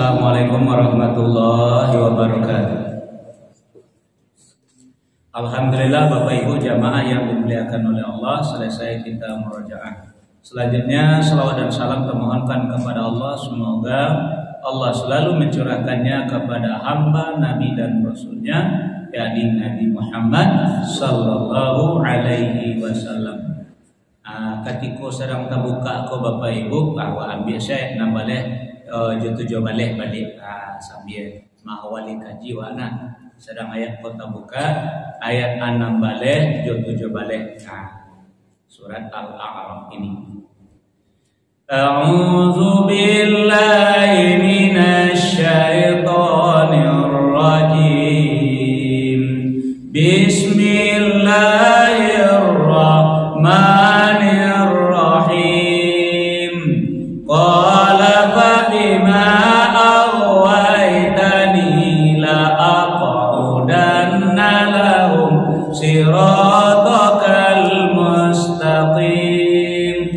Assalamualaikum warahmatullahi wabarakatuh. Alhamdulillah Bapak Ibu jamaah yang dimuliakan oleh Allah, selesai kita murojaah. Selanjutnya salawat dan salam termohonkan kepada Allah, semoga Allah selalu mencurahkannya kepada hamba, nabi dan rasulnya, yakni Nabi Muhammad sallallahu alaihi wasallam. Ketika sedang terbuka ko Bapak Ibu bahwa ambil saya nambaleh tujuh balik sambil mahawali kaji wana sedang ayat kota buka ayat 6 balik tujuh balik surat Al-A'raf ini. A'udzu billahi minasy syaithanir rajim. Bismillahirrahmanirrahim. Qala fa bima aghwaytani la aqudanna lahum siratakal mustaqim.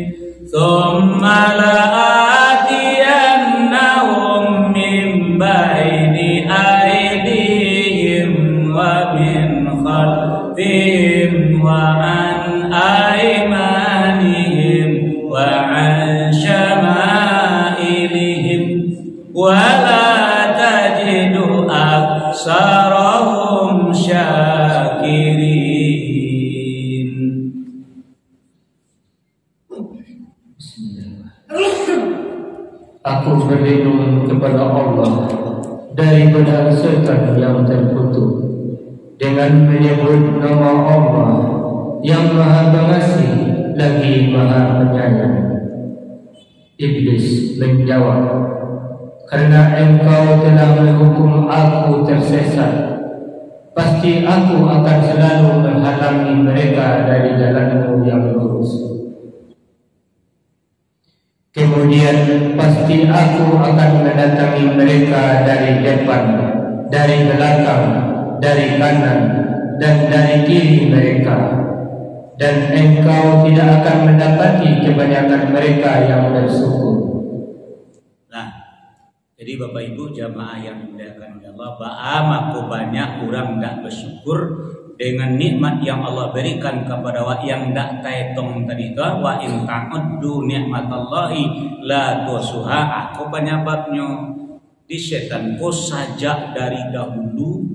Thumma la'atiyannahum min bayni aydihim wa min khalfihim wa an aymanihim wa an syama'ilihim wa la tajidu aksarahum syakirin. Aku berlindung kepada Allah daripada setan yang terkutuk dengan menyebut nama Allah yang Maha Pengasih lagi Maha Penyayang. Iblis menjawab, karena engkau telah menghukum aku tersesat, pasti aku akan selalu menghalangi mereka dari jalanmu yang lurus. Kemudian pasti aku akan mendatangi mereka dari depan, dari belakang, dari kanan, dan dari kiri mereka. Dan engkau tidak akan mendapati kebanyakan mereka yang bersyukur. Nah, jadi Bapak Ibu jamaah yang dimuliakan oleh Allah, bagaimana banyak orang tidak bersyukur dengan nikmat yang Allah berikan kepada wa yang dak taitong tadi itu, wa in ta'uddu nikmatallahi la tusuha. Aku penyebabnya di setan ko sajak dari dahulu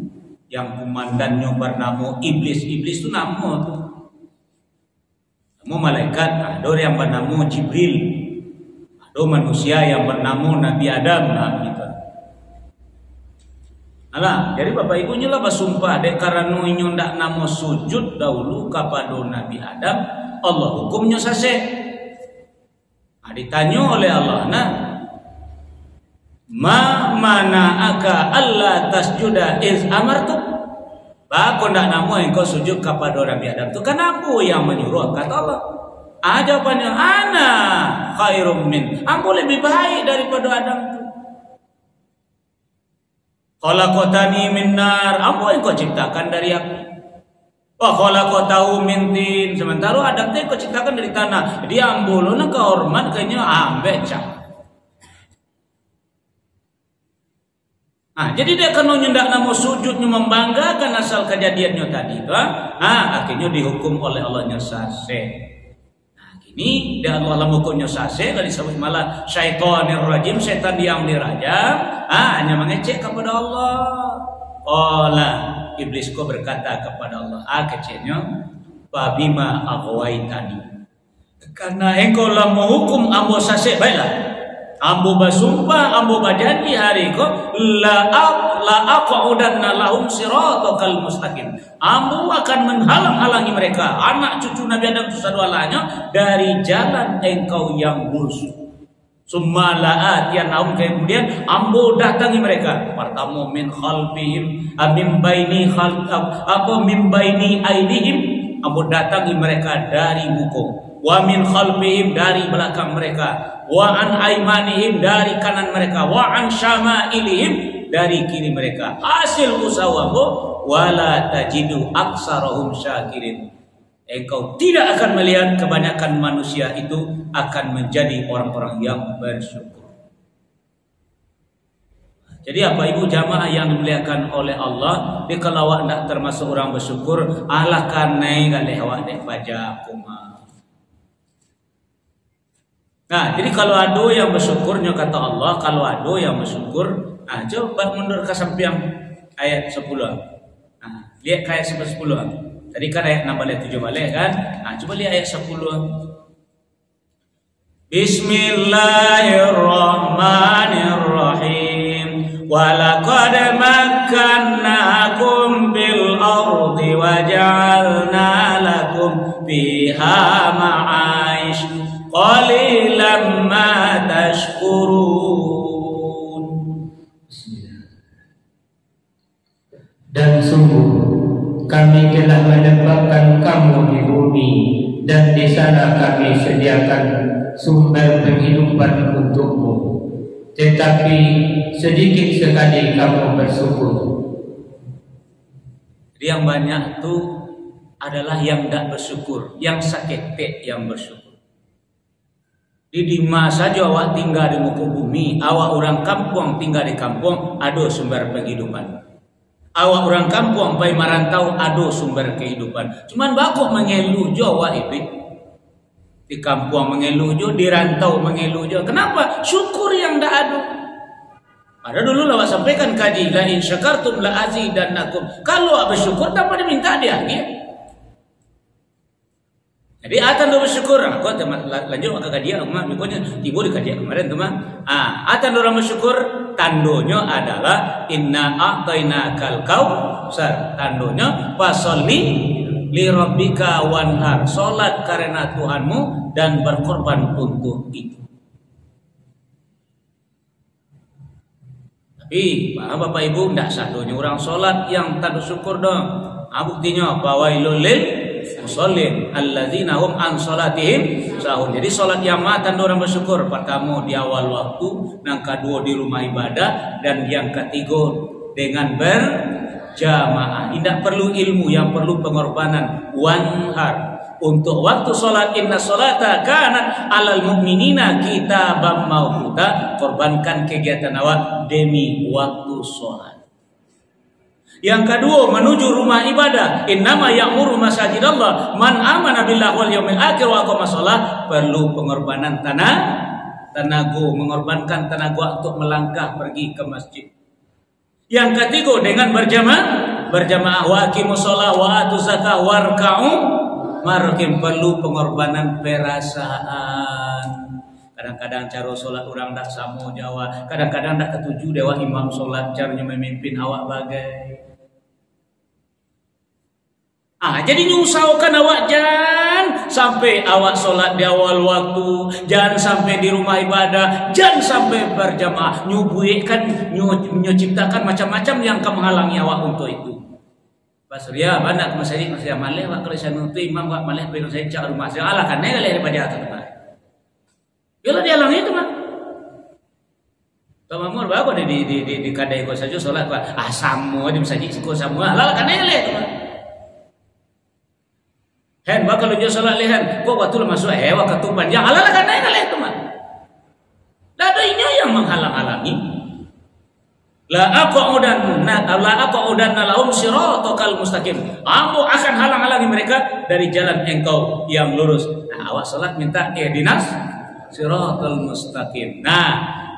yang komandannya bernama iblis. Iblis itu nama tuh. Nama malaikat, ada yang bernama Jibril, ada manusia yang bernama Nabi Adam, gitu. Alah, jadi Bapak Ibu nyola bersumpah dek karena inyo ndak namo sujud dahulu kepada Nabi Adam, Allah hukumnya sase. Ditanya oleh Allah, ma mana aka Allah tasjuda iz amartu. Bako ndak namo engkau sujud kepada Nabi Adam itu kan aku yang menyuruh, kata Allah. Jawabannya ana khairum min, aku lebih baik daripada Adam itu. Khalaqtani min nar, apa yang kau ciptakan dari api. Wa khalaqtahu min tin, sementara Adam teh kau ciptakan dari tanah. Dia ambuluna kehormat kayaknya becah. Jadi dia kan nyendak nama sujudnya membanggakan asal kejadiannya tadi itu. Akhirnya dihukum oleh Allahnya sase. Ini dan Allah hukumnya sase dari disebut malah syaitanir rajim, setan yang dirajam. Hanya mengecek kepada Allah. Iblis ko berkata kepada Allah, kecilnya babima aghwaytani, karena engkau lah menghukum ambo sase, baiklah ambo bersumpah, ambo berjanji hari ko la aqudanna lahum siratakal mustaqim, ambo akan menghalang-halangi mereka anak cucu Nabi Adam sedualanya dari jalan engkau yang lurus. Summa la'atiyanahum, kemudian ambo datangi mereka. Pertama min khalfihim, min baini aidihim, ambo datangi mereka dari muka. Wa min khalfihim, dari belakang mereka. Wa an aymanihim, dari kanan mereka. Wa an syama'ilihim, dari kiri mereka. Hasil usahamu wala tajidu aksarahum syakirin. Engkau tidak akan melihat kebanyakan manusia itu akan menjadi orang-orang yang bersyukur. Jadi apa ibu jamaah yang dimuliakan oleh Allah, di kalau awak tidak termasuk orang bersyukur, Allah kanai galih awak dek baca kuma. Nah, jadi kalau ada yang bersyukurnya kata Allah, kalau ada yang bersyukur, coba mundur ke samping ayat 10. Nah, lihat ke ayat 10. Tadi kan ayat 6 balik 7 balik kan? Coba lihat ayat 10. Bismillahirrahmanirrahim. Walaqad makkannakum bil ardi wa ja'alna lakum fiha ma'aish qalilan ma tashkurun. Dan sungguh kami telah menempatkan kamu di bumi, dan di sana kami sediakan sumber penghidupan untukmu. Tetapi sedikit sekali kamu bersyukur. Jadi yang banyak itu adalah yang tidak bersyukur, yang sakit yang bersyukur. Di masa saja awak tinggal di muka bumi, awak orang kampung tinggal di kampung, ada sumber penghidupan. Awak orang kampung pai marantau, ada sumber kehidupan. Cuman bakok mengeluh jo awak itu. Di kampung mengeluh jo, di rantau mengeluh jo. Kenapa? Syukur yang tidak ada. Ada dulu lah awak sampaikan kaji, la in syakartum la azidannakum. Kalau awak bersyukur tanpa diminta dia. Jadi atan do bersyukur. Aku lanjut ke kajian rumah, mikirnya tiba di kajian kemarin teman. Atan do bersyukur tandonya adalah inna a'tainakal kautsar. Tandonya fasolli li rabbika wanhar. Salat karena Tuhanmu dan berkorban untuk itu. Tapi Bapak Ibu tidak satunya orang salat yang tak bersyukur dong. Buktinya fawailul lil musallin alladzina hum an salatihim sahun. Jadi salat yang matan orang bersyukur. Pertama di awal waktu, yang kedua di rumah ibadah, dan yang ketiga dengan berjamaah. Tidak perlu ilmu, yang perlu pengorbanan. Wanhar. Untuk waktu salat, inna salata kanat alal mu'minina kitaban mawquta. Korbankan kegiatan awak demi waktu salat. Yang kedua menuju rumah ibadah, innama ya'muru masajidallah man amana billahi wal yaumil akhir wa aqama shalah. Perlu pengorbanan tenaga, mengorbankan tenaga untuk melangkah pergi ke masjid. Yang ketiga dengan berjamaah wa aqimus shalah wa atuz zakah warka'u markim. Perlu pengorbanan perasaan. Kadang-kadang cara solat orang tak sama Jawa, kadang-kadang tak ketuju dewa imam solat caranya memimpin awak bagai. Jadi nyusaukan awak jangan sampai awak solat di awal waktu, jangan sampai di rumah ibadah, jangan sampai berjamaah, nyuciptakan macam-macam yang menghalangi awak untuk itu. Pak Surya, banyak masjid masih malih, wak kalau saya nuti imam wak malih perlu saya cak rumah saya Allah kan nilai daripada atas teman. Yalah dia lang itu mah. Pamamur bago di kadai ko saja solat pa. Samo di masjid ko semua. Lah kan nilai itu mah. Hen bakal jo solat lehan, ko batul masuk wa katu panjang. Lah kan nilai itu mah. Lah ada inyo yang menghalang-halangi. La aqudanna lahum siratal mustaqim. Aku akan halang-halangi mereka dari jalan engkau yang lurus. Awak salat minta ihdinas siratal mustaqim.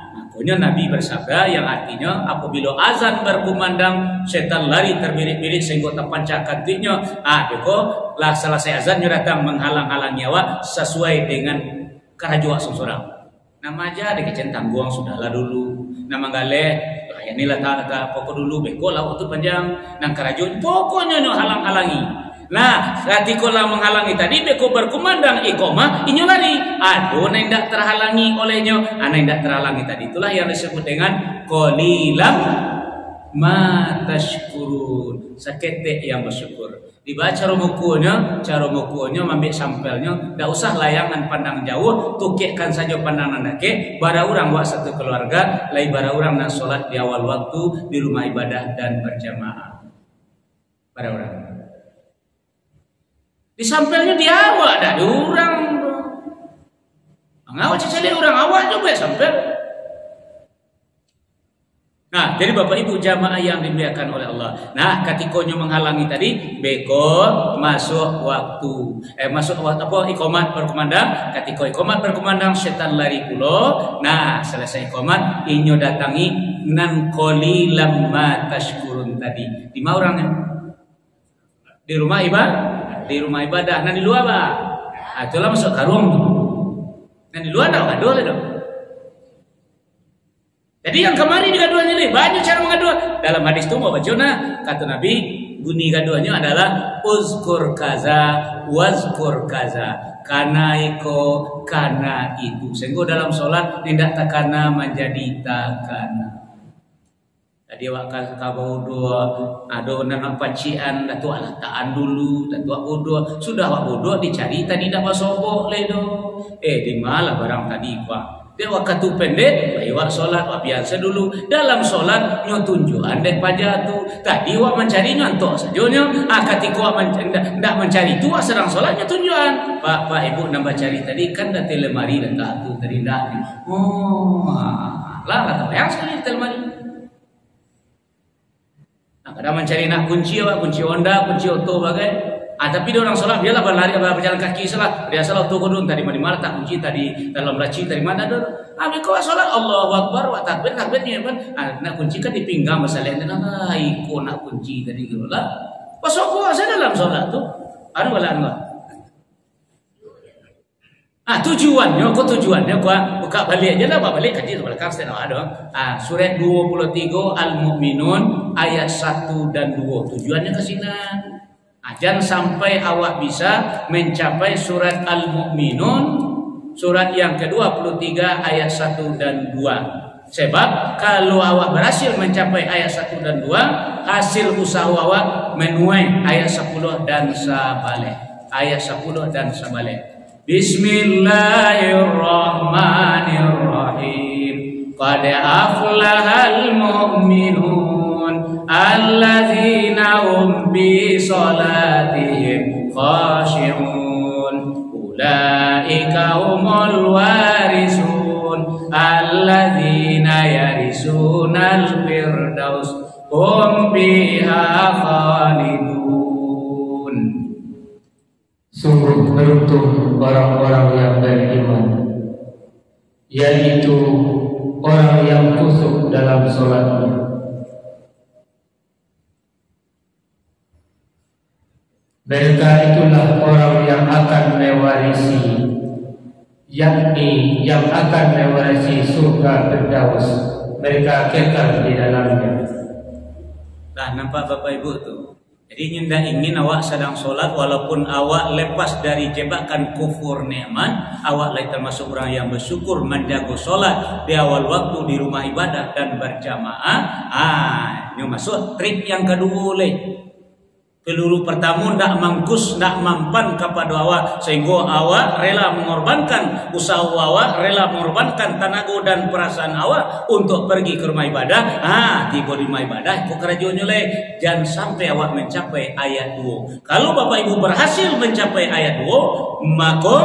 Makanya Nabi bersabda yang artinya apabila azan berkumandang setan lari terbirit-birit sehingga terpancar kantiknya. Beko lah selesai azan datang menghalang-halangi awak sesuai dengan kerajaan seseorang. Nama aja dikecen tangguang sudahlah dulu. Nama galeh inilah tak pokok dulu beko lah waktu panjang nang kerajaan pokoknya nyo halang-halangi. Nah, ketika menghalangi tadi beko berkumandang iqamah, inyo lari. Aduh, nang ndak terhalangi olehnya, nang ndak terhalangi tadi. Itulah yang disebut dengan qalilam ma tashkurun. Sakete yang bersyukur. Dibaca cara mukunya ambil sampelnya, ndak usah layangan pandang jauh, tukikkan saja pandangan dake. Bara urang buat satu keluarga, lai bara urang nang salat di awal waktu di rumah ibadah dan berjamaah. Bara urang. Di sampelnya di awak dah orang. Ngawak cecele orang awak juga sampel. Nah, Jadi Bapak Ibu jamaah yang dimuliakan oleh Allah. Nah, katikonya menghalangi tadi beko masuk waktu. Masuk waktu apa? Iqamat berkumandang. Katiko iqamat berkumandang setan lari pulo. Nah, selesai iqamat inyo datangi nan qalilam ma tashkurun tadi. Di mana orangnya? Di rumah ibadah. Di rumah ibadah. Nah, di luar apa? Itulah masuk karung tuh. Nah, di luar dah gaduh lah. Jadi yang kemarin gaduhannya nih banyak cara mengaduh. Dalam hadis itu mau bacona kata Nabi bunyi gaduhannya adalah uzkur kaza wazkur kaza kana iko kana itu. Sehingga dalam sholat tidak takana menjadi takana. Tadi awak kabau dua ada nak pancian datu alat taan dulu datu aku dua sudah awak bodoh dicari tadi dak masobok le do. Di malah barang tadi pak. Dia waktu pendek, lewat solat, wak biasa dulu. Dalam solat, nyo tunjuan dek pajatu. Tadi wak mencari nyontok sajonya. Ketika wak tidak mencari itu, wak sedang solat nyo tunjuan. Pak ibu nambah cari tadi kan dah telemari dan tak tu tadi dah. Lah kata yang sekali telemari. Nah, kadang mencari nak kunci, wak kunci Honda, kunci auto bagai. Tapi dia orang sholat biarlah berlari berjalan kaki salah dia salah tuh kudun tadi mana tak kunci tadi dalam laci dari mana ada kau sholat Allahu Akbar wa takbirnya kan nak kunci kan di pinggang masalahnya ikut nak kunci tadi gitu lah pas aku saya dalam sholat tuh ada wala Allah tujuannya buka balik aja lah balik kaji belakang saya ada surat 23 Al-Mu'minun ayat 1 dan 2 tujuannya ke sini. Jangan sampai awak bisa mencapai surat Al-Mu'minun surat yang ke-23 ayat 1 dan 2. Sebab kalau awak berhasil mencapai ayat 1 dan 2, hasil usaha awak menuai ayat 10 dan sabalik. Ayat 10 dan sabalik. Bismillahirrahmanirrahim. Qad aflahal mu'minun alladzina hum bi salatihim khashi'un ulaika humul warisun alladzina yarisunal firdaus hum biha khalidun. Sungguh beruntung orang-orang yang beriman, yaitu orang yang khusyuk dalam sholatnya. Mereka itulah orang yang akan mewarisi, yakni yang akan mewarisi surga Firdaus. Mereka kekal di dalamnya. Nah, nampak Bapak Ibu tuh. Jadi nyenda ingin awak sedang sholat walaupun awak lepas dari jebakan kufur nikmat, awak lagi termasuk orang yang bersyukur menjaga sholat di awal waktu di rumah ibadah dan berjamaah. Ini masuk trik yang kedua leh. Peluru pertama ndak mangkus, ndak mampan kepada awak sehingga awak rela mengorbankan usaha awak, rela mengorbankan tenaga dan perasaan awak untuk pergi ke rumah ibadah. Tiba di rumah ibadah kok kerajuannya le. Jangan sampai awak mencapai ayat 2. Kalau Bapak Ibu berhasil mencapai ayat 2, maka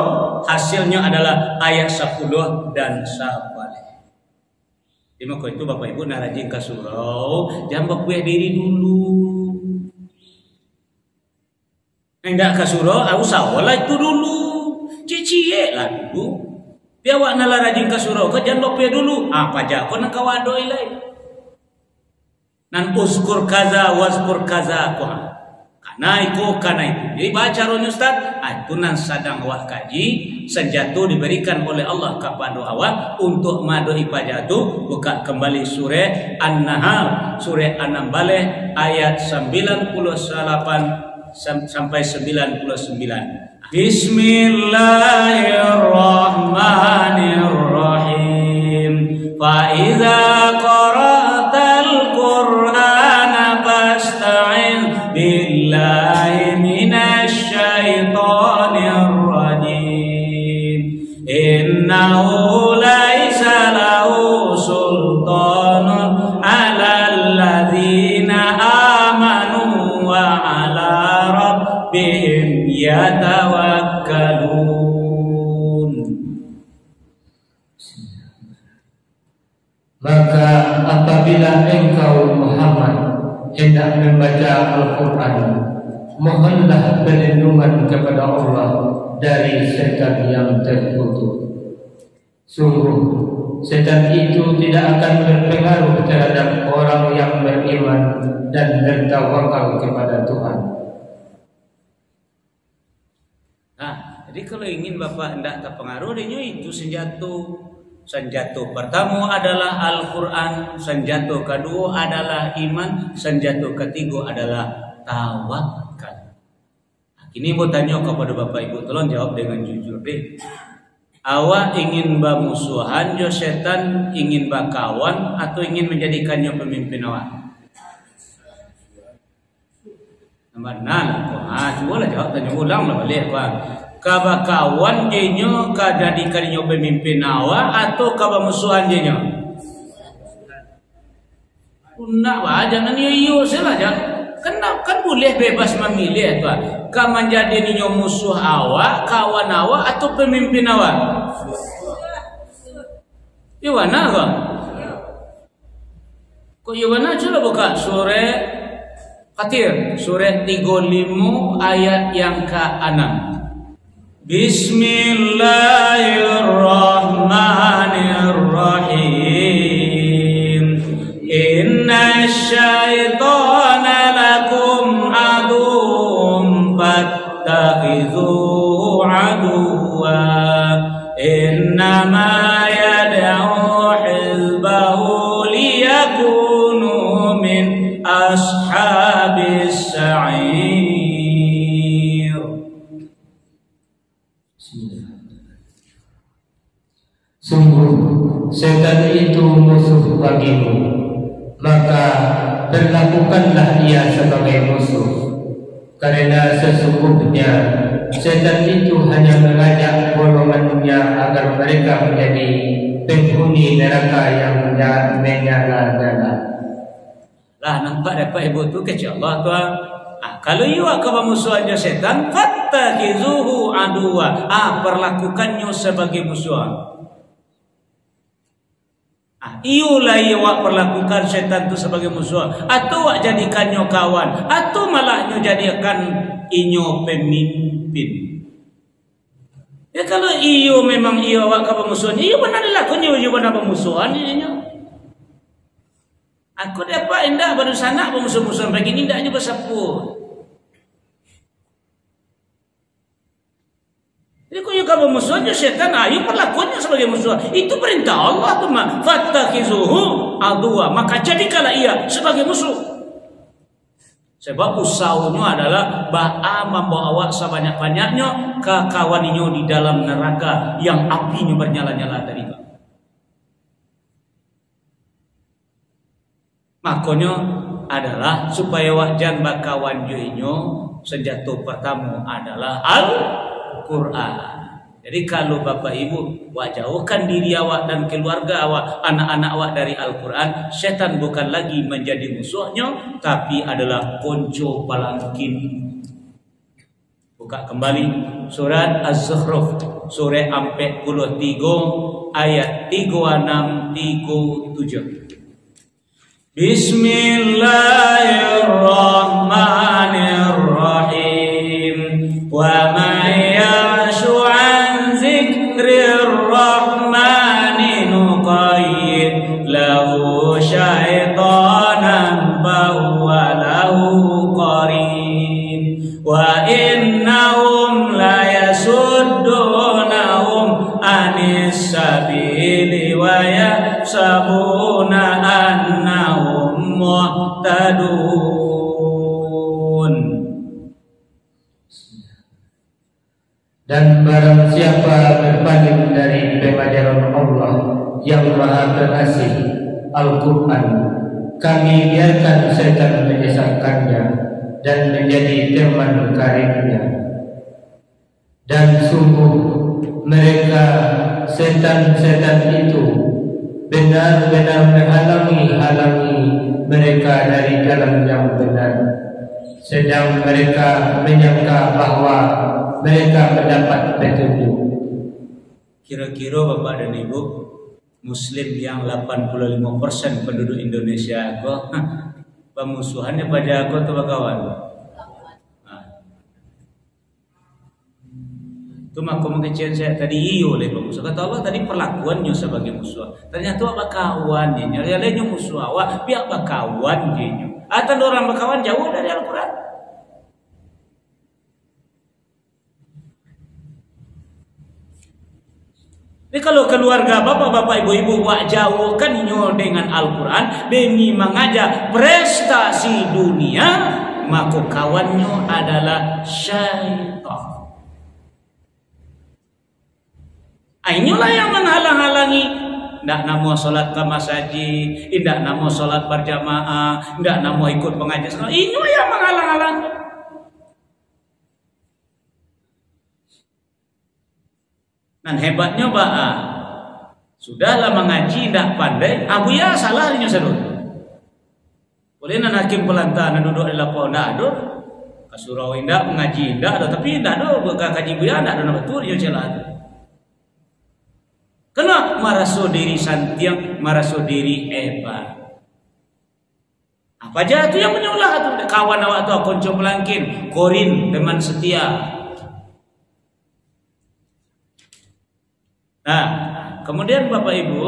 hasilnya adalah ayat 10 dan sabalik. Di maka itu Bapak Ibu nak rajin ke surau, jangan berpuas diri dulu. Enggak ke surau, usaha lah itu dulu. Cicie lah dulu. Dia awak nala rajin ke surau, ke jangan berpuas dulu. Pajak kau nak kawadoi lah. Nan uzkur kaza wazkur kaza karena itu. Jadi baca ron Ustaz, itu nan sadang awak kaji senjata diberikan oleh Allah kepada awak untuk madoi pajatu. Buka kembali surah An-Nahl, surah An-Nahl ayat 98 sampai 99. Bismillahirrahmanirrahim. Fa idza qara'tal Qur'ana fasta'in billahi minasy syaithanir rajim. Innahu laisa lahu sultanun 'alal ladzina amanu wa 'ala rabbihim yatawakkalun. Maka apabila engkau Muhammad hendak membaca Al-Quran, mohonlah perlindungan kepada Allah dari setan yang terkutuk. Sungguh setan itu tidak akan berpengaruh terhadap orang yang beriman dan bertawakal kepada Tuhan. Nah, jadi kalau ingin Bapak hendak terpengaruh, itu senjata pertama adalah Al-Quran, senjata kedua adalah iman, senjata ketiga adalah tawakal. Ini mau tanya kepada Bapak Ibu, tolong jawab dengan jujur deh. Awak ingin bermusuhan jo setan, ingin berkawan, atau ingin menjadikannya pemimpin awak? Mana? Coba lah jawab, tanya ulang lah balik apa? Kaba kawan jenyo, ka jadikannya pemimpin awak, atau kaba musuhan jenyo? Nak bah, jangan iyo saja. Kan boleh bebas memilih tu. Ka menjadi ninyo musuh awak, kawan awak, atau pemimpin awak? Iwana kah? Kok Iwana coba buka surah Fatir, surah 35 ayat yang ke-6. Bismillahirrahmanirrahim. Inna syaitana lakum aduwwun fattakhidhuhu aduwwa. Innama yad'u hizbahu liyakunu min ashabis sa'ir. Sungguh setan itu musuh bagimu, maka berlakukanlah ia sebagai musuh. Karena sesungguhnya setan itu hanya mengajak golongannya agar mereka menjadi penghuni neraka yang menyala-nyala. Lah nampak dapat ibu tu kecil Allah tu. Kalau you akan musuh aja setan, fattakhizuhu aduwa. Perlakukannya sebagai musuh. Iulah awak perlakukan setan itu sebagai musuh, atau awak jadikannya kawan, atau malahnya jadikan inyo pemimpin. Ya kalau iyo memang iyo awak kawan musuhnya, iyo benar dilakukannya, iyo benar pemusuhan ini. Aku dapat indah baru sana pemusuh-musuhan begini indahnya bersapur. Jadi kau yang kamu musuhnya setan, ayo perlakuannya sebagai musuh. Itu perintah Allah tu mah. Fattakhizuhu aduwa, maka jadikanlah ia sebagai musuh. Sebab usahanya adalah membawa awak sebanyak-banyaknya ke kawaninyo di dalam neraka yang apinya bernyala-nyala tadi itu. Makanya adalah supaya awak jangan bakawan joinyo, senjata pertama adalah Al-Quran. Jadi kalau Bapak Ibu jauhkan diri awak dan keluarga awak, anak-anak awak dari Al-Quran, setan bukan lagi menjadi musuhnya, tapi adalah konco palangkin. Buka kembali surat Az-Zukhruf, surah 43 ayat 36-37. Bismillahirrahmanirrahim. Wa may ya'shu an dzikrir rahmani nuqayyid lahu syaitanan fahuwa lahu qarin wa innahum la yasuddunahum anis sabili wa yahsabuna annahum muhtadun. Dan barang siapa berpaling dari pengajaran Allah yang Maha Pengasih, Al-Quran, kami biarkan setan menyesatkannya dan menjadi teman karibnya. Dan sungguh mereka setan-setan itu benar-benar menghalangi mereka dari jalan yang benar, sedang mereka menyangka bahwa mereka mendapat petunjuk. Kira-kira Bapak dan Ibu, Muslim yang 85% penduduk Indonesia kok pemusuhannya pada aku tuh kawan. Itu maka mengecewakan saya tadi iyo oleh musuh. Kata Allah tadi perlakuannya sebagai musuh. Ternyata apa kawannya? Nyari musuh awak, biar apa kawan dia. Atau orang berkawan jauh dari Al-Quran. Jadi kalau keluarga bapak-bapak ibu-ibu wak jauhkannya dengan Al-Quran demi mengajak prestasi dunia, maka kawannya adalah syaitan. Inilah yang menghalang-halangi. Tidak namo sholat ke masjid, tidak namo sholat berjamaah, tidak namo ikut pengajian. Ini yang menghalang-halangi. Dan hebatnya sudahlah mengaji tidak pandai, abu ya salahnya sedul. Boleh nan hakim pelantar duduk di lapor tidak ada, kasurau tidak mengaji tidak ada, tapi tidak ada kaji buya tidak ada betul yo celah. Kena maraso diri santiang, maraso diri hebat. Apa aja itu yang menyulah tu kawan awak tu konco pelangkin, korin teman setia. Nah, kemudian Bapak Ibu,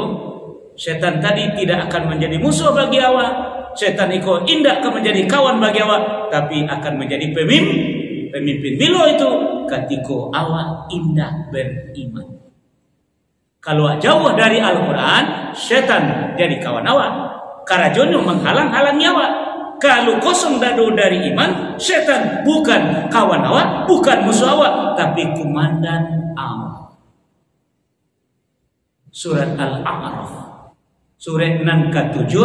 setan tadi tidak akan menjadi musuh bagi awak. Setan itu indah akan menjadi kawan bagi awak, tapi akan menjadi pemimpin bilo itu ketika awak indah beriman. Kalau jauh dari Al-Quran, setan jadi kawan awak. Karajonyo menghalang-halangi awak. Kalau kosong dado dari iman, setan bukan kawan awak, bukan musuh awak, tapi komandan awak. Surat Al-A'raf, surat 6 ke-7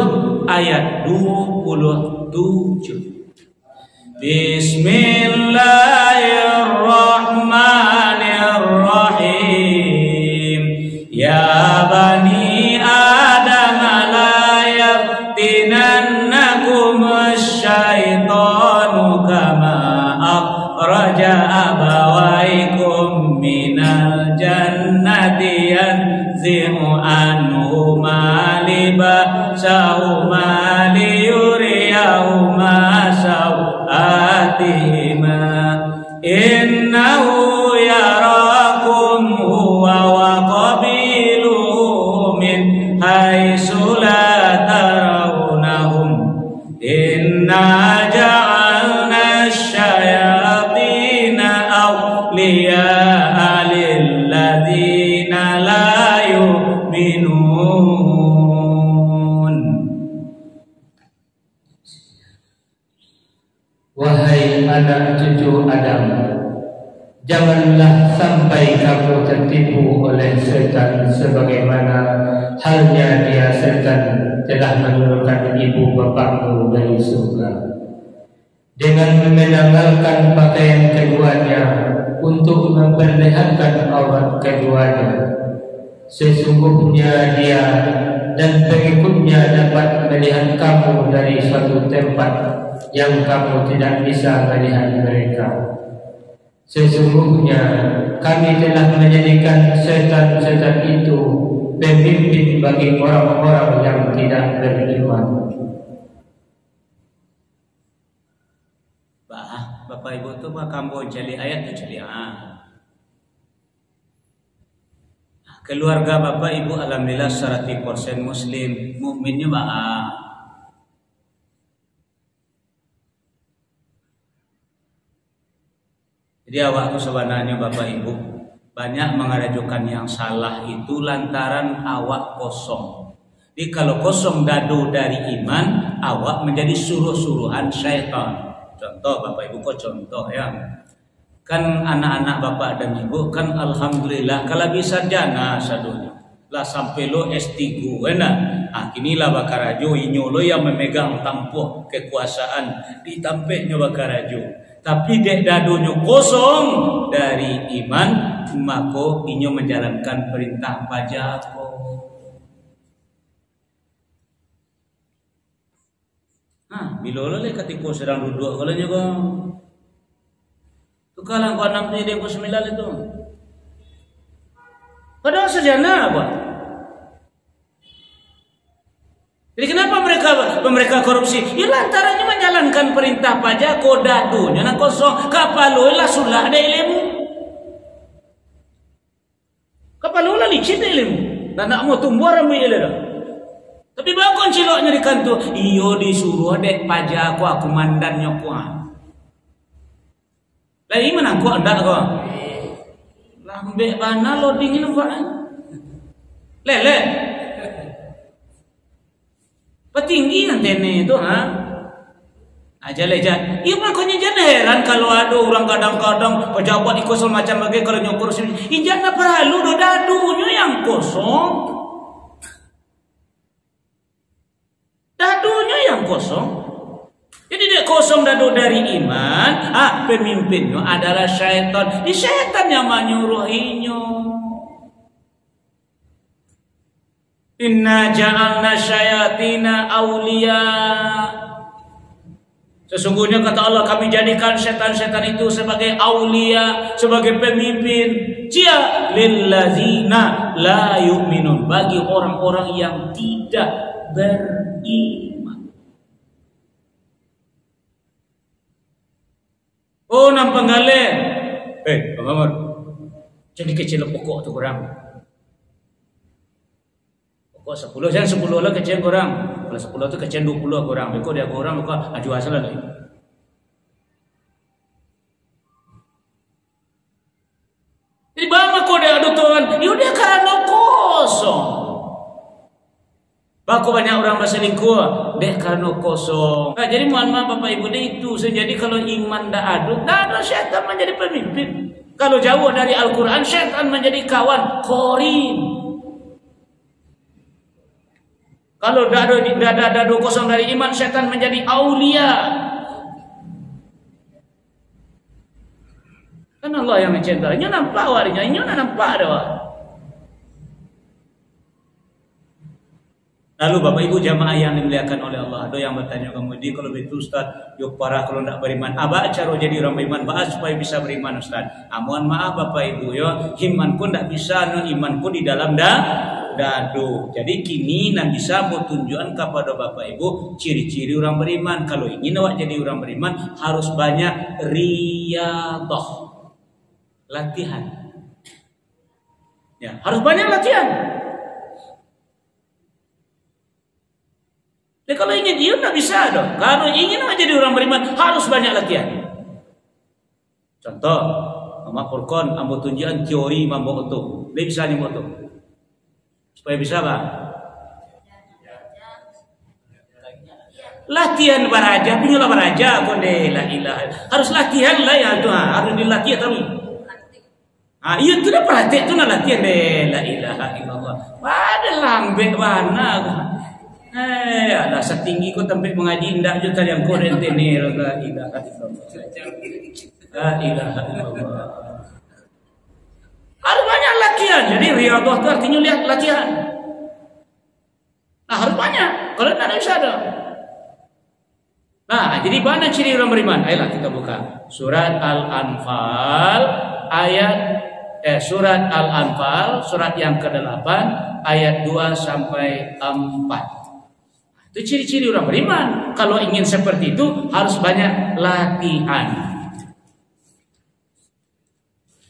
ayat 27. Bismillahirrahmanirrahim. Ya bani Adam la yaftinannakum asyaitanu kama akhraja abawaikum minal jannati yanzi'u anhuma libasahuma liyuriyahuma sawatihima innahu yarakum huwa wa qabiluhu min haitsu la tarawnahum inna ja'alna asyayatina awliya'a lilladzina la yu'minun. Wahai anak cucu Adam, janganlah sampai kamu tertipu oleh setan sebagaimana halnya dia setan telah menurunkan ibu bapakmu dari surga dengan menanggalkan pakaian keduanya untuk memperlihatkan aurat keduanya. Sesungguhnya dia dan pengikutnya dapat melihat kamu dari suatu tempat yang kamu tidak bisa melihat mereka. Sesungguhnya kami telah menjadikan setan-setan itu pemimpin bagi orang-orang yang tidak beriman. Bapak Ibu tu kamu jeli ayat tu jeli keluarga Bapak Ibu alhamdulillah 100% muslim, mukminnya Jadi awak sebenarnya Bapak Ibu banyak mengajukan yang salah itu lantaran awak kosong. Jadi kalau kosong dado dari iman, awak menjadi suruh-suruhan syaitan. Contoh Bapak Ibu kok contoh ya. Kan anak-anak Bapak dan Ibu kan alhamdulillah kalau bisa jana sadunya. Lah sampai lo S3 enak. Kinilah Bakarajo inyo lo yang memegang tampuk kekuasaan di tampeknya Bakarajo. Tapi dek dadonya kosong dari iman, maka inyo menjalankan perintah pajak. Bila lo le ketika sedang duduk kalau juga tu kalang ko 6 dia ko 9 itu. Padahal sejana apa? Jadi kenapa mereka korupsi? Ya lantarannya menjalankan perintah pajak kodadunya nang kosong kapalola sulah ada ilmu. Kapalola licin ilmu. Dan nak mau tumbuh rambu ilmu. Tapi bakon ciloknya di kantor. Iyo disuruh dek pajak aku mandannya ku. Lah mana aku ndak kok. Lambe bana loading ini Pak. Lele. Petinggi nanti itu aja lejan. Iya makanya jangan heran kalau ada orang kadang-kadang pejabat ikut macam bagai kalau nyukur sini. Jangan perlu do dadunya yang kosong. Dadunya yang kosong. Jadi dia kosong dadu dari iman. Pemimpinnya adalah syaitan. Ini syaitan yang menyuruhinya. Inna ja'alna syayatina awliya. Sesungguhnya kata Allah, kami jadikan setan-setan itu sebagai awliya, sebagai pemimpin. Cia lillazina la yu'minun, bagi orang-orang yang tidak beriman. Oh nampang gale. Bang Amar, jadi kecil pokok tu kurang. Kok 10 jangan 10 lah kecil kurang. Kalau 10 tu kecil 20 kurang. Beko dia kurang maka aju asal lagi. Jadi bama ko dia adu tuan, yo dia karena kosong. Bako banyak orang berselingkuh, deh karena kosong. Nah, jadi mohon maaf Bapak Ibu deh itu. Jadi kalau iman dah ada syaitan menjadi pemimpin. Kalau jauh dari Al-Quran, syaitan menjadi kawan, korin. Kalau dada kosong dari iman, setan menjadi aulia. Kan Allah yang mencintai. Ini nampak warinya, ini nampak ada. Lalu Bapak Ibu jamaah yang dimuliakan oleh Allah, ada yang bertanya kemudian kalau betul Ustaz, yuk parah kalau tidak beriman. Apa cara jadi orang beriman? Bahas supaya bisa beriman Ustaz. Mohon maaf Bapak Ibu yo, iman pun tidak bisa, no iman pun di dalam dadu. Jadi kini nak bisa mau tunjukkan kepada Bapak Ibu ciri-ciri orang beriman. Kalau ingin awak jadi orang beriman harus banyak riyadhah, latihan. Ya, harus banyak latihan. Jadi kalau ingin dia tak bisa dong. Kalau ingin awak jadi orang beriman harus banyak latihan. Contoh, Mama Furqan ambo tunjukkan teori mambo itu. Dia bisa nyambo itu. Supaya bisa Pak. Latihan baraja, pinyola baraja konde la ilaha. Harus latihan lah ya tu, harus dilatih tapi. Iya tu dah praktek tu nak latihan deh la ilaha illallah. Pada lambe mana. Ada setinggi ko tempat mengaji indah je talian ko rentenir la ilaha illallah. La ilaha illallah. Harus banyak latihan. Jadi riyadhah itu artinya lihat latihan. Nah harus banyak. Kalau tidak bisa ada. Nah jadi mana ciri orang beriman? Ayolah kita buka surat Al-Anfal surat Al-Anfal surat yang ke-8 ayat 2 sampai 4. Itu ciri-ciri orang beriman. Kalau ingin seperti itu harus banyak latihan.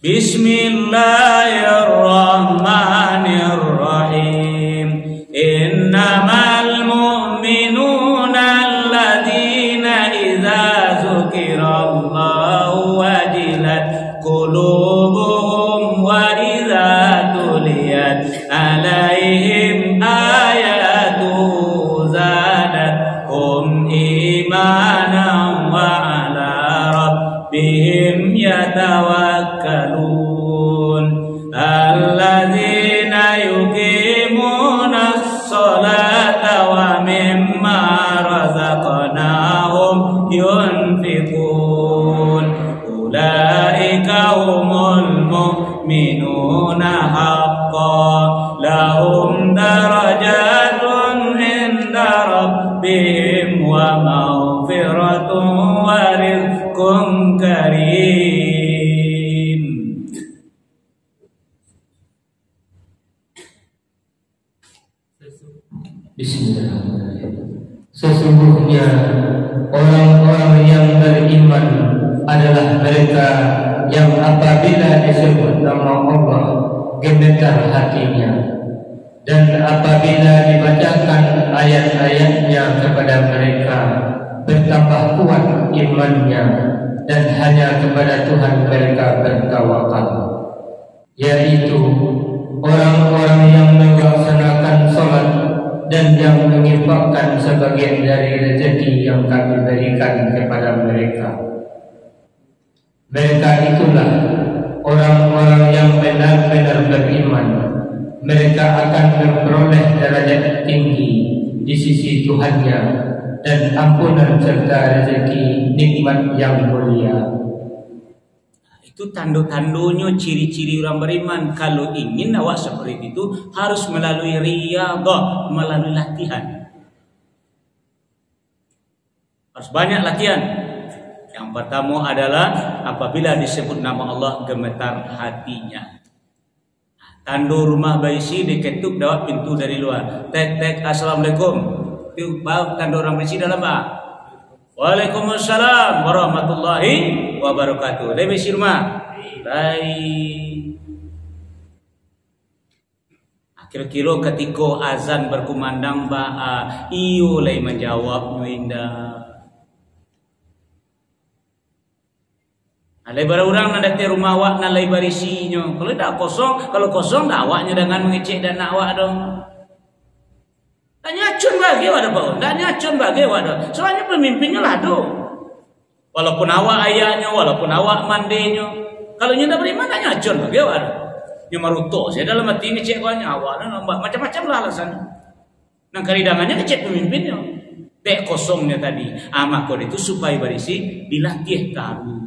Bismillahirrahmanirrahim. Innamal mu'minuna alladzina idza dzukirallahu wajilat qulubuhum wa idza tuliyat alaihim ayatuhu zadatuhum imanan wa ala rabbihim yatawakkalun alladzina yuqimuna as-salata wa mimma razaqnahum yunfiqun ulaika humul mu'minuna haqqan lahum darajatun inda rabbihim wa maghfiratun wa rizqun karim. Bismillahirrahmanirrahim. yang apabila disebut nama Allah gemetar hatinya, dan apabila dibacakan ayat-ayatnya kepada mereka bertambah kuat imannya, dan hanya kepada Tuhan mereka bertawakal, yaitu orang-orang yang melaksanakan salat dan yang menginfakkan sebagian dari rezeki yang kami berikan kepada mereka. Mereka itulah orang-orang yang benar-benar beriman. Mereka akan memperoleh derajat tinggi di sisi Tuhannya dan ampunan serta rezeki nikmat yang mulia. Itu tanda-tandanya ciri-ciri orang beriman. Kalau ingin awak seperti itu harus melalui riyadhah, melalui latihan. Harus banyak latihan. Yang pertama adalah apabila disebut nama Allah gemetar hatinya. Tanda rumah berisi diketuk dawat pintu dari luar. Tek assalamualaikum. Itu tanda orang berisi dalam apa? Waalaikumsalam warahmatullahi wabarakatuh. Dari berisi rumah. Baik. Kira-kira ketika azan berkumandang iyo lay menjawab indah. Lebar orang nak datang rumah awak nak lebar isinya. Kalau dah kosong, kalau kosong dah awaknya dengan mengecek dan nak awak dong. Tak nyacun bagi awak dah, tak nyacun bagi awak dah. Soalnya pemimpinnya lah tu. Walaupun awak ayahnya, walaupun awak mandinya, kalau nya dah beriman tak nyacun bagi awak dah. Dia marutok saya dalam hati ngecek banyak awak dah macam-macam lah alasan. Nang karidangannya ngecek pemimpinnya. Dek kosongnya tadi. Maka itu supaya berisi dilatih tahu.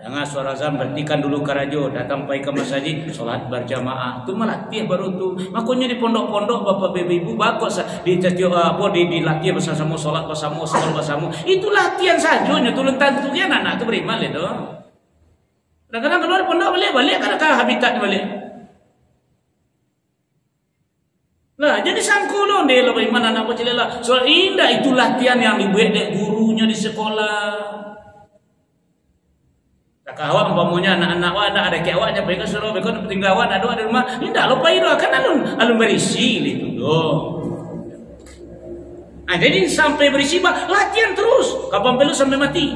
Dengar suara azan berhentikan dulu karajo, datang pai ke masjid, solat berjamaah. Tu melatih baru tu. Makanya di pondok-pondok bapak ibu bagus dilatih bersama solat bersama solat bersama. Itu latihan saja. Tu lentan tu dia anak tu beriman itu. Kadang-kadang keluar pondok balik kadang-kadang habitat balik. Lah jadi sangkulo dia beriman anak kecil lah. Soal indah itu latihan yang dibuat dek gurunya di sekolah. Tak awak umpamanya anak-anak awak ada ke awaknya mereka suruh mereka tinggal awak ada di rumah. Ini dah lupa itu kan alun berisi itu doh. Jadi sampai berisi latihan terus. Kapan perlu sampai mati.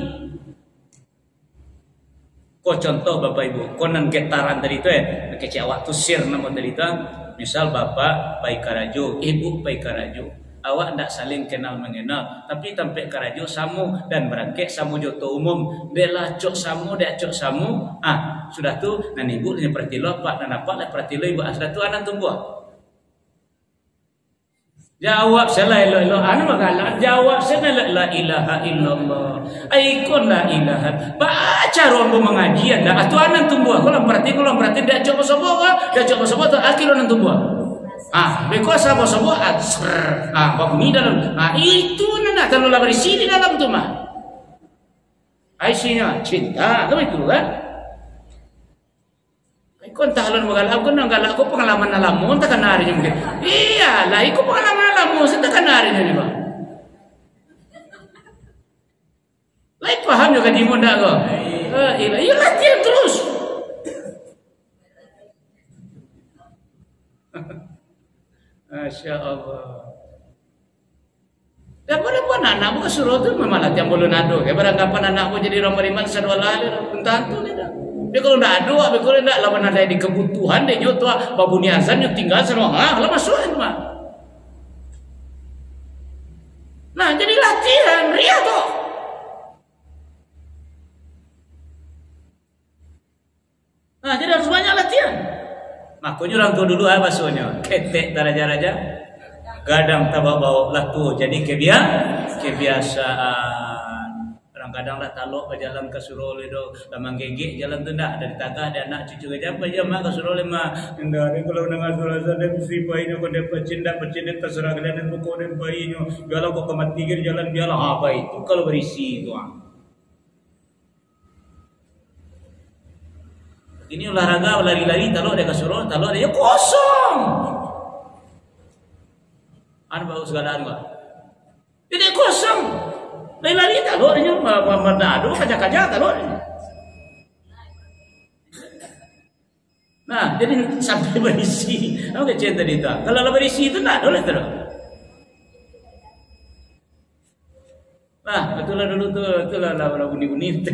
Kau contoh bapak ibu, konan getaran tadi itu kecik awak tu sir nama tadi itu. Misal bapak pai karajo, ibu pai karajo. Awak tak saling kenal mengenal, tapi tampil karajo samu dan berangkat samu joto umum. Dia cok samu, dia cok samu. Sudah tu nan ibu ni pertilo pak dan apa lah pertilo ibu sudah tu anak tumbuh. Jawab salah ilo anu magalah. Jawab salah la ilaha illallah. Aikon la ilaha. Baca rombo mengajian dah tu anak tumbuh. Kalau berarti dia cok sobo tu akhir anak tumbuh. Because sama-sama bunyi dalam. Itu nak terlalu berisi di dalam tu mah. Isinya cinta, tu itu kan? Ikon tahlon magalak ko nang galak ko pengalaman alamun tak kenari mungkin. Iya, lah ikut pengalaman alamun saya tak kenari ni ba. Lai paham juga di mo ndak ko. Iya latihan terus. Masya Allah. Dan pun anak bukan suruh tu memang latihan bulu nado. Kayak barangkapan anak pun jadi orang beriman sadwa lahir. Tentu ni dah. Dia kalau tidak ada, kalau tidak lawan ada di kebutuhan dia nyoto babuni azan nyoto tinggal semua. Lah masuk itu mah. Nah jadi latihan riyadhah. Nah jadi harus banyak latihan. Makanya orang tua dulu apa soalnya? Ketek raja-raja, gadang tabak bawa latu. Jadi kebiasaan. Kadang lah talok ke jalan ke Surole do, lamang gege jalan tu ndak dari tagah ada anak cucu ke apa je mah ke Surole mah. Ndak ada kalau dengan surasa dan si bayinya ko dapat cinta terserah kalian buku dan bayinya. Kalau kok mati ke jalan dia lah apa itu kalau berisi itu Ini olahraga lari-lari talok dia ke Surole, talok dia kosong. Bagus segala anu. Ini kosong. Lari tak lo nya merdadu kaca-kaca tak lo. Nah, jadi sampai berisi. Apa kecil tadi tu? Kalau lah berisi itu tak boleh terus. Nah, betul lah dulu tu lah bunyi-bunyi tu.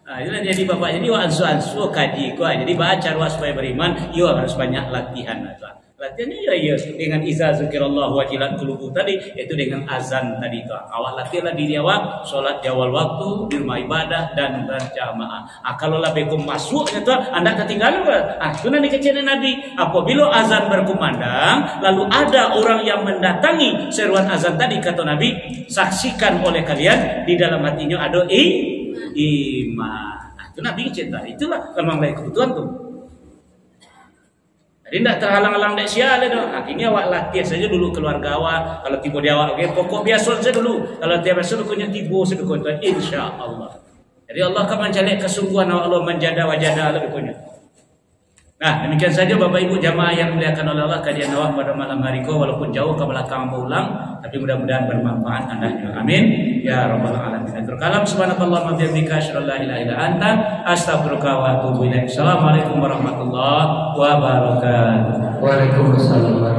Nah, itulah jadi bapak jadi ansu kaji ku. Jadi baca ruas supaya beriman, yo harus banyak latihan tu. Latihannya ya dengan iza zikirallah wajilat qulubu tadi, yaitu dengan azan tadi itu. Awak latihlah diri awak solat di awal waktu, di rumah ibadah dan berjamaah. Kalau lah bekum masuk itu anda ketinggalan. Itu nanti kecilnya Nabi. Apabila azan berkumandang, lalu ada orang yang mendatangi seruan azan tadi kata Nabi, saksikan oleh kalian di dalam hatinya ada iman. Itu Nabi cerita. Itulah memang baik kebutuhan tu. Jadi tidak terhalang-halang dek sial itu. Akhirnya awak latihan saja dulu keluarga awak. Kalau tiba di awak, okay, pokok biasa saja dulu. Kalau tiap biasa punya tiba sedekah itu, insya Allah. Jadi Allah akan mencari kesungguhan Allah menjaga wajah Allah punya. Nah, demikian saja Bapak Ibu jamaah yang dimuliakan oleh Allah kajian awak pada malam hari ko, walaupun jauh ke belakang pulang, tapi mudah-mudahan bermanfaat Anda. Amin ya rabbal alamin. Terkalam subhanallah wa bihamdika asyhadu an la ilaha illa anta astaghfiruka wa atubu ilaik. Assalamualaikum warahmatullahi wabarakatuh. Waalaikumsalam.